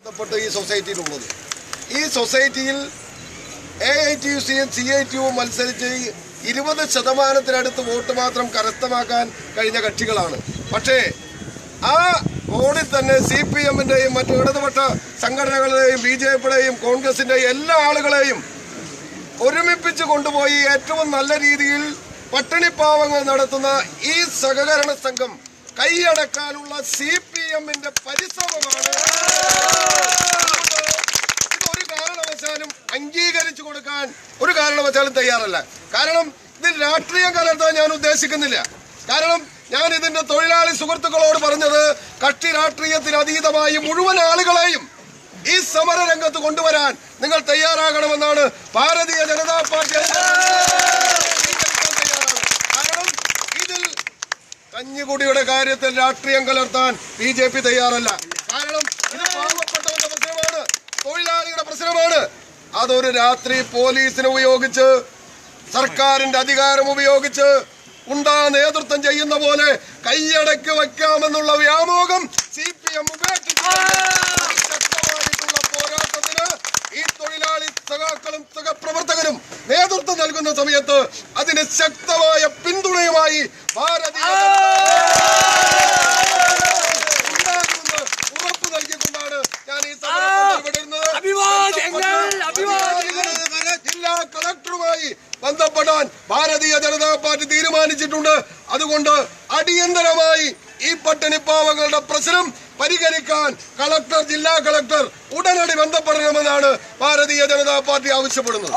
ഈ സൊസൈറ്റിയിലുള്ളത് ഈ സൊസൈറ്റിയിൽ AITUCയും CITUവും മത്സരിച്ച് 20% വോട്ട് മാത്രം കരസ്ഥമാക്കാൻ കഴിഞ്ഞ കക്ഷികളാണ്. പക്ഷേ ആ ബോർഡിൽ തന്നെ CPMന്റെയും മറ്റു ഇടതുപക്ഷ സംഘടനകളുടെയും BJPയുടെയും കോൺഗ്രസിന്റെയും എല്ലാ ആളുകളെയും ഒരുമിപ്പിച്ച് കൊണ്ടുപോയി ഏറ്റവും നല്ല രീതിയിൽ പട്ടിണിപ്പാവങ്ങൾ നടത്തുന്ന ഈ സഹകരണ സംഘം കൈയടക്കാനുള്ള CPMന്റെ പരിശ്രമമാണ്. ഇതൊരു കാരണവശാലും അംഗീകരിച്ചു കൊടുക്കാൻ ഒരു കാരണവശാലും തയ്യാറല്ല. കാരണം ഇതിൽ രാഷ്ട്രീയം കലർത്താൻ ഞാൻ ഉദ്ദേശിക്കുന്നില്ല. കാരണം ഞാൻ ഇതിന്റെ തൊഴിലാളി സുഹൃത്തുക്കളോട് പറഞ്ഞത് കക്ഷി രാഷ്ട്രീയത്തിന് അതീതമായി മുഴുവൻ ആളുകളെയും ഈ സമര രംഗത്ത് കൊണ്ടുവരാൻ നിങ്ങൾ തയ്യാറാകണമെന്നാണ്. ഭാരതീയ ജനതാ പാർട്ടി കാരണം ഇതിൽ കഞ്ഞിക്കുടിയുടെ കാര്യത്തിൽ രാഷ്ട്രീയം കലർത്താൻ BJP തയ്യാറല്ല. കാരണം ഇത് പാവപ്പെട്ടവന്റെ പ്രശ്നമാണ്, തൊഴിലാളിയുടെ പ്രശ്നമാണ്. അതൊരു രാത്രി പോലീസിനെ ഉപയോഗിച്ച് സർക്കാരിന്റെ അധികാരം ഉപയോഗിച്ച് ഉണ്ടാ നേതൃത്വം ചെയ്യുന്ന പോലെ കൈയടക്കി വയ്ക്കാമെന്നുള്ള വ്യാമോഹം CPM ശക്തമായിട്ടുള്ള പോരാട്ടത്തിന് ഈ തൊഴിലാളി സഖാക്കളും സഹപ്രവർത്തകരും നേതൃത്വം നൽകുന്ന സമയത്ത് അതിന് ശക്തമായ പിന്തുണയുമായി ഭാരതീയ ഉണ്ടാകുമെന്ന് ഉറപ്പു നൽകിക്കൊണ്ടാണ് ഞാൻ ഈ സമരം ഇടപെടുന്നത്. ജില്ലാ കളക്ടറുമായി ബന്ധപ്പെടാൻ ഭാരതീയ ജനതാ പാർട്ടി തീരുമാനിച്ചിട്ടുണ്ട്. അതുകൊണ്ട് അടിയന്തരമായി ഈ പട്ടിണിപ്പാവങ്ങളുടെ പ്രശ്നം പരിഹരിക്കാൻ ജില്ലാ കളക്ടർ ഉടനടി ബന്ധപ്പെടണമെന്നാണ് ഭാരതീയ ജനതാ പാർട്ടി ആവശ്യപ്പെടുന്നത്.